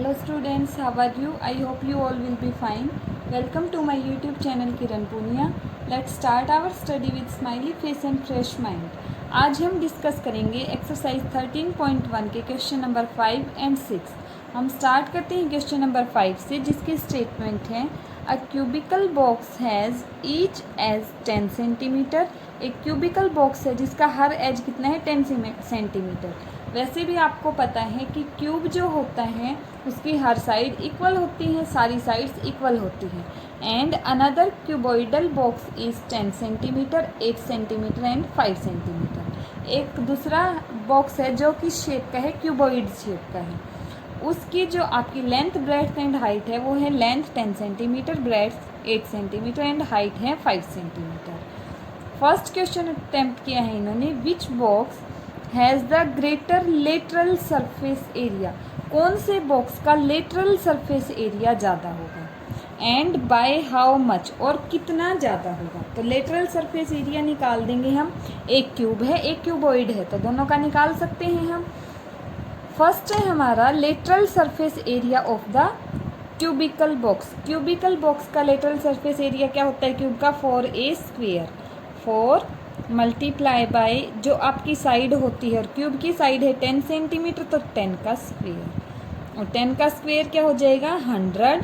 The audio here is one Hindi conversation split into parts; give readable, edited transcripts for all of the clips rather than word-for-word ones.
Hello students, how are you? I hope you all will be fine. Welcome to my YouTube channel Kiran Punia. Let's start our study with smiley face and fresh mind. आज हम डिस्कस करेंगे एक्सरसाइज 13.1 के क्वेश्चन नंबर 5 एंड 6। हम स्टार्ट करते हैं क्वेश्चन नंबर 5 से, जिसकी स्टेटमेंट है a cubical box has each edge 10 centimetre. एक क्यूबिकल बॉक्स है जिसका हर एज कितना है 10 सेंटीमीटर। वैसे भी आपको पता है कि क्यूब जो होता है उसकी हर साइड इक्वल होती है, सारी साइड्स इक्वल होती हैं। And another cuboidal box is 10 centimetre, 8 centimetre and 5 centimetre. एक दूसरा बॉक्स है जो कि शेप का है, क्यूबॉइड शेप का है। उसकी जो आपकी लेंथ, ब्रेड्थ एंड हाइट है वो है length 10 centimetre, breadth 8 centimetre and height है 5 सेंटीमीटर। फर्स्ट क्वेश्चन अटेम्प्ट किया है इन्होंने, which box has the greater lateral surface area. कौन से बॉक्स का लेटरल सरफेस एरिया ज़्यादा होगा, एंड बाय हाउ मच, और कितना ज़्यादा होगा। तो लेटरल सरफेस एरिया निकाल देंगे हम। एक क्यूब है, एक क्यूबॉइड है, तो दोनों का निकाल सकते हैं हम। फर्स्ट है हमारा lateral surface area of the cubical box. Cubical box का लेटरल सरफेस एरिया क्या होता है क्यूब का, 4a स्क्वेयर। 4 मल्टीप्लाई बाय जो आपकी साइड होती है, और क्यूब की साइड है 10 सेंटीमीटर, तो 10 का स्क्वेयर, और 10 का स्क्वेयर क्या हो जाएगा 100।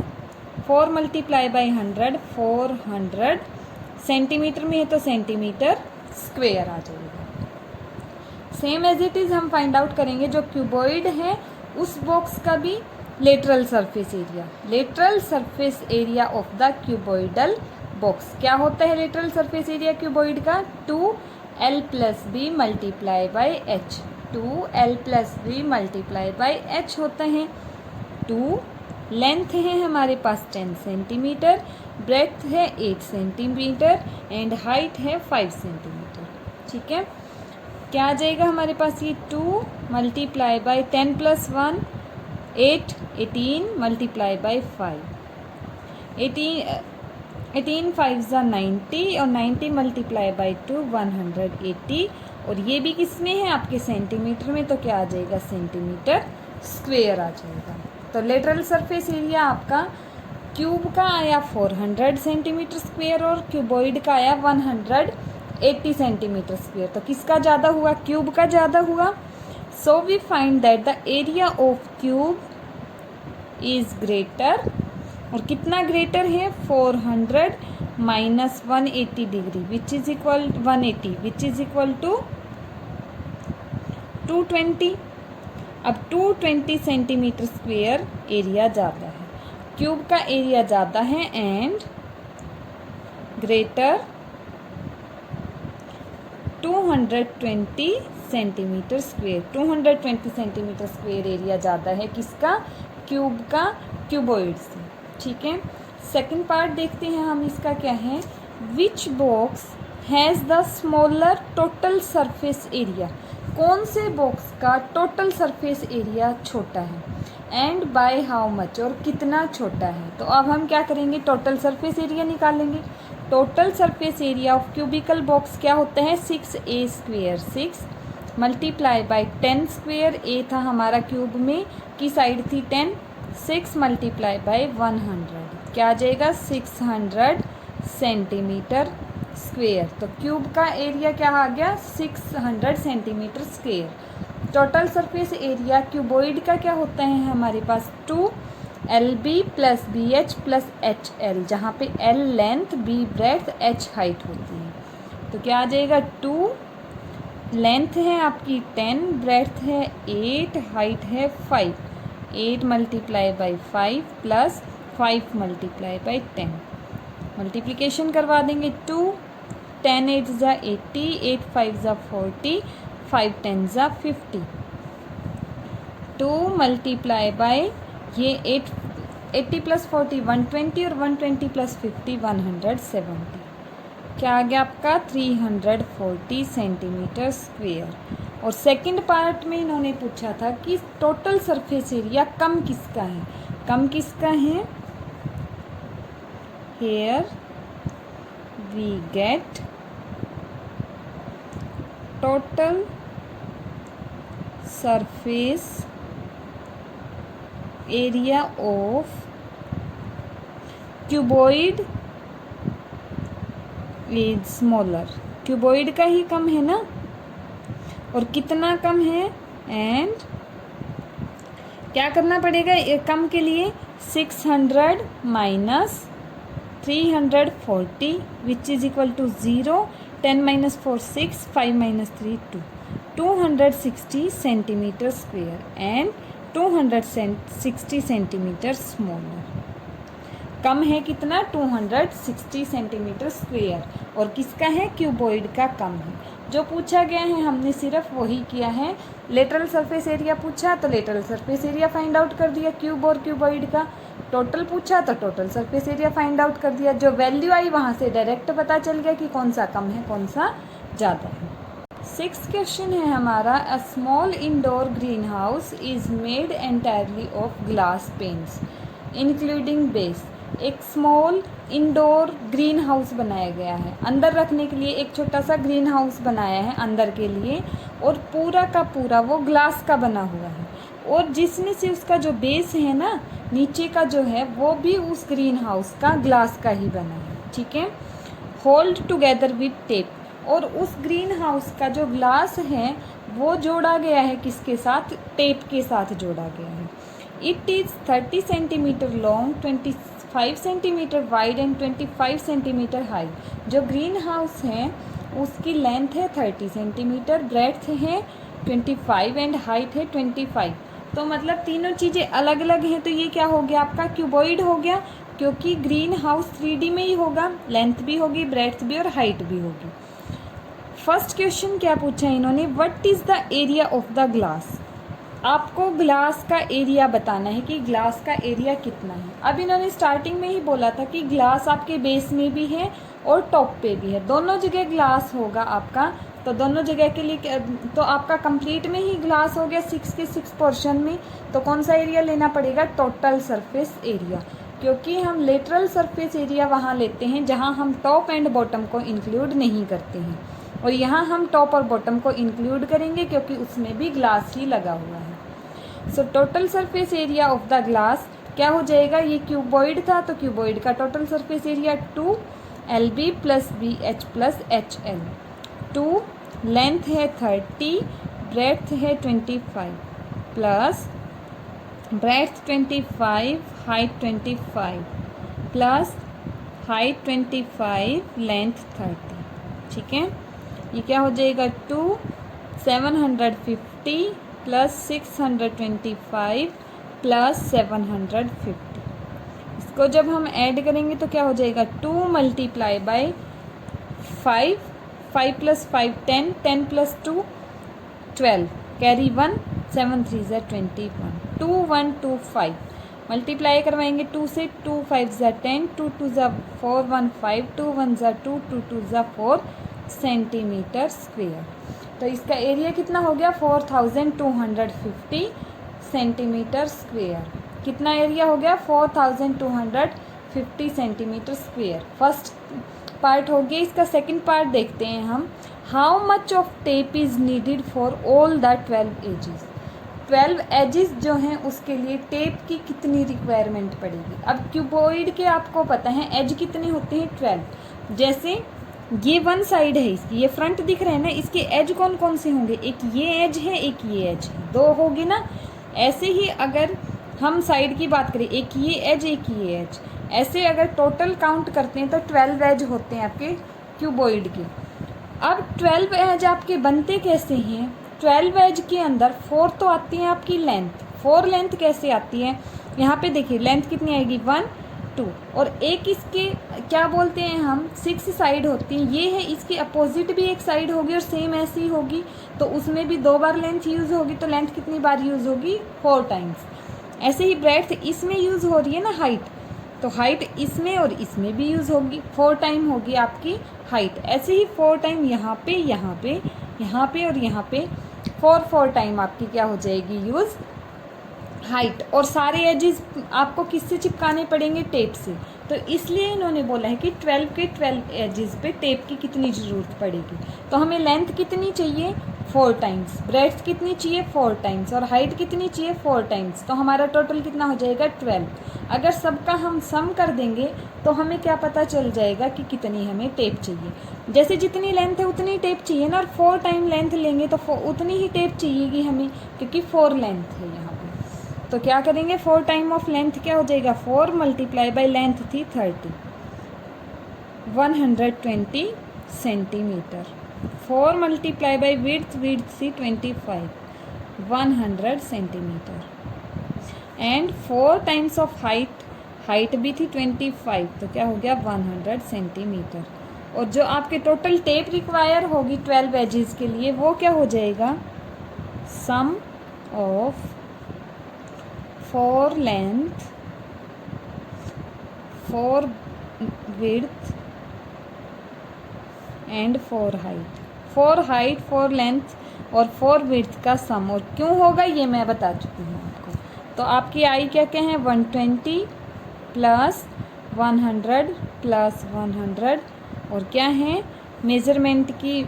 4 मल्टीप्लाई बाय 100, 400 सेंटीमीटर में है तो सेंटीमीटर स्क्वेयर आ जाएगा। सेम एज इट इज़ हम फाइंड आउट करेंगे जो क्यूबॉइड है उस बॉक्स का भी lateral surface area. Lateral surface area of the cuboidal box क्या होता है लेटरल सरफेस एरिया क्यूबॉइड का, 2l plus B multiply by H. 2l plus B multiply by H होता है। 2 लेंथ है हमारे पास 10 सेंटीमीटर, ब्रेथ है 8 सेंटीमीटर एंड हाइट है 5 सेंटीमीटर। ठीक है, क्या आ जाएगा हमारे पास ये 2 multiply by 10 plus 1 8, 18 multiply by 5, 18 5 ज़ा 90, और 90 मल्टीप्लाई बाई 2 180, और ये भी किस में है आपके सेंटीमीटर में, तो क्या आ जाएगा सेंटीमीटर स्क्वेयर आ जाएगा। तो लेटरल सरफेस एरिया आपका क्यूब का आया 400 सेंटीमीटर स्क्वेयर और क्यूबॉइड का आया 180 सेंटीमीटर स्क्वेयर। तो किसका ज़्यादा हुआ, क्यूब का ज़्यादा हुआ। So we find that the area of cube is greater, और कितना ग्रेटर है 400 minus 180 degree which is equal 180 which is equal to 220। अब 220 सेंटीमीटर स्क्वेयर एरिया ज़्यादा है, क्यूब का एरिया ज़्यादा है and greater 220 centimetre square. 220 centimetre square area ज़्यादा है किसका, क्यूब का, क्यूबॉइड से। ठीक है, सेकंड पार्ट देखते हैं हम, इसका क्या है, which box has the smaller total surface area. कौन से बॉक्स का टोटल सरफेस एरिया छोटा है, एंड बाय हाउ मच, और कितना छोटा है। तो अब हम क्या करेंगे, टोटल सरफेस एरिया निकालेंगे। Total surface area of cubical box क्या होता है 6a square. 6 multiply by 10 square, A था हमारा क्यूब में की साइड थी 10, 6 मल्टीप्लाई बाई 100 क्या आ जाएगा 600 सेंटीमीटर स्क्वेयर। तो क्यूब का एरिया क्या आ गया 600 centimetre square. Total surface area cuboid का क्या होता है हमारे पास 2lb plus bh plus hl, जहाँ पे l length, b breadth, h height होती है। तो क्या आ जाएगा 2 लेंथ है आपकी 10, ब्रेथ है 8, हाइट है 5, 8 multiply by 5 plus 5 multiply by 10, multiplication करवा देंगे 2, 10 8 ज़ा 80, 8 5 ज़ा 40, 5 10 ज़ा 50, 2 मल्टीप्लाई बाई ये 80 प्लस 40 120, और 120 प्लस 50 170, क्या आ गया आपका 340 सेंटीमीटर स्क्वेयर। और सेकंड पार्ट में इन्होंने पूछा था कि टोटल सरफेस एरिया कम किसका है, कम किसका है, here we get total surface area of cuboid is smaller. Cuboid का ही कम है ना, और कितना कम है, एंड क्या करना पड़ेगा कम के लिए, 600 minus 340 which is equal to 0, 10 minus 4 6, 5 minus 3 2, 260 centimetre square and 260 centimetre smaller. कम है कितना, 260 सेंटीमीटर स्क्वेयर, और किसका है, क्यूबॉइड का कम है। जो पूछा गया है हमने सिर्फ वही किया है। लेटरल सरफेस एरिया पूछा तो lateral surface area find out कर दिया क्यूब और क्यूबॉइड का। टोटल पूछा तो total surface area find out कर दिया। जो वैल्यू आई वहाँ से डायरेक्ट पता चल गया कि कौन सा कम है कौन सा ज़्यादा है। 6th क्वेश्चन है हमारा, a small indoor greenhouse is made entirely of glass panes including base. एक स्मॉल इंडोर ग्रीन हाउस बनाया गया है, अंदर रखने के लिए एक छोटा सा ग्रीन हाउस बनाया है अंदर के लिए, और पूरा का पूरा वो ग्लास का बना हुआ है, और जिसमें से उसका जो बेस है ना, नीचे का जो है वो भी उस ग्रीन हाउस का ग्लास का ही बना है, ठीक है। होल्ड टुगेदर विथ टेप, और उस ग्रीन हाउस का जो ग्लास है वो जोड़ा गया है किसके साथ, टेप के साथ जोड़ा गया है। It is 30 centimetre long, 25 centimetre wide and 25 centimetre high. जो ग्रीन हाउस है उसकी लेंथ है 30 सेंटीमीटर, ब्रेड्थ है 25 एंड हाइट है 25। तो मतलब तीनों चीज़ें अलग अलग हैं, तो ये क्या हो गया आपका, क्यूबॉइड हो गया, क्योंकि ग्रीन हाउस 3D में ही होगा, लेंथ भी होगी, ब्रेड्थ भी और हाइट भी होगी। फर्स्ट क्वेश्चन क्या पूछा इन्होंने, what is the area of the glass. आपको ग्लास का एरिया बताना है कि ग्लास का एरिया कितना है। अब इन्होंने स्टार्टिंग में ही बोला था कि ग्लास आपके बेस में भी है और टॉप पे भी है, दोनों जगह ग्लास होगा आपका। तो दोनों जगह के लिए तो आपका कंप्लीट में ही ग्लास हो गया 6 के 6 पोर्शन में। तो कौन सा एरिया लेना पड़ेगा, टोटल सरफेस एरिया, क्योंकि हम लेटरल सरफेस एरिया वहाँ लेते हैं जहाँ हम टॉप एंड बॉटम को इंक्लूड नहीं करते हैं, और यहाँ हम टॉप और बॉटम को इंक्लूड करेंगे क्योंकि उसमें भी ग्लास ही लगा हुआ है। So total surface area of the glass क्या हो जाएगा, ये क्यूबॉइड था तो क्यूबॉइड का total surface area 2LB + BH + HL। 2 length है 30, ब्रेड्थ है 25 plus breadth 25, height 25 plus height 25, length 30, ठीक है। ये क्या हो जाएगा 2 750 प्लस 625 प्लस 750। इसको जब हम ऐड करेंगे तो क्या हो जाएगा 2 × 5, 5 + 5 10, 10 + 2 12, कैरी 1, 7 3 = 21, 2125। मल्टीप्लाई करवाएंगे 2 से, 2 5 = 10, 2 2 = 4, 1 5, 2 1 = 2, 2 2 = 4 सेंटीमीटर स्क्वेयर। तो इसका एरिया कितना हो गया 4250 सेंटीमीटर स्क्वेयर। कितना एरिया हो गया 4250 सेंटीमीटर स्क्वेयर। फर्स्ट पार्ट हो गया। इसका सेकंड पार्ट देखते हैं हम। How much of tape is needed for all the 12 edges. 12 edges जो हैं उसके लिए टेप की कितनी रिक्वायरमेंट पड़ेगी। अब क्यूबॉइड के आपको पता है एज कितने होते हैं 12। जैसे ये वन साइड है इसकी, ये फ्रंट दिख रहे हैं ना, इसके एज कौन कौन से होंगे, एक ये एज है एक ये एज है, 2 होगी ना। ऐसे ही अगर हम साइड की बात करें, एक ये एज एक ये एज, ऐसे अगर टोटल काउंट करते हैं तो 12 एज होते हैं आपके क्यूबॉइड के। अब 12 एज आपके बनते कैसे हैं, 12 एज के अंदर 4 तो आती है आपकी लेंथ। 4 लेंथ कैसे आती है, यहाँ पे देखिए लेंथ कितनी आएगी 1 2, और एक इसके क्या बोलते हैं हम 6 साइड होती हैं। ये है इसकी अपोजिट भी एक साइड होगी और सेम ऐसी होगी, तो उसमें भी 2 बार लेंथ यूज़ होगी। तो लेंथ कितनी बार यूज़ होगी 4 टाइम्स। ऐसे ही ब्रेड्थ इसमें यूज़ हो रही है ना हाइट, तो हाइट इसमें और इसमें भी यूज़ होगी, 4 टाइम होगी आपकी हाइट। ऐसे ही 4 टाइम यहाँ पे यहाँ पे यहाँ पे और यहाँ पे 4 टाइम आपकी क्या हो जाएगी यूज़ हाइट। और सारे एजेस आपको किससे चिपकाने पड़ेंगे, टेप से। तो इसलिए इन्होंने बोला है कि 12 के 12 एजेस पे टेप की कितनी ज़रूरत पड़ेगी। तो हमें लेंथ कितनी चाहिए 4 टाइम्स, ब्रेड्थ कितनी चाहिए 4 टाइम्स, और हाइट कितनी चाहिए 4 टाइम्स, तो हमारा टोटल कितना हो जाएगा 12। अगर सबका हम सम कर देंगे तो हमें क्या पता चल जाएगा कि कितनी हमें टेप चाहिए। जैसे जितनी लेंथ है उतनी टेप चाहिए ना, और 4 टाइम लेंथ लेंगे तो उतनी ही टेप चाहिएगी हमें, क्योंकि 4 लेंथ है यहाँ पे। तो क्या करेंगे, 4 टाइम ऑफ लेंथ क्या हो जाएगा, 4 मल्टीप्लाई बाई लेंथ थी 30, 120 centimetre. 4 multiply by width, width थी 25, 100 centimetre. And 4 times of height, height भी थी 25, तो क्या हो गया 100 सेंटीमीटर। और जो आपके टोटल टेप रिक्वायर होगी 12 एजेस के लिए, वो क्या हो जाएगा, sum of 4 length, 4 width and 4 height. 4 height, 4 length और 4 विड्थ का सम, और क्यों होगा ये मैं बता चुकी हूँ आपको। तो आपकी आई क्या क्या है, 120 प्लस 100 प्लस 100, और क्या है मेज़रमेंट की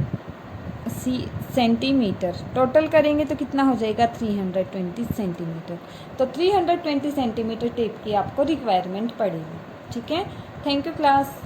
सेंटीमीटर, टोटल करेंगे तो कितना हो जाएगा 320 सेंटीमीटर। तो 320 सेंटीमीटर टेप की आपको रिक्वायरमेंट पड़ेगी। ठीक है, थैंक यू क्लास।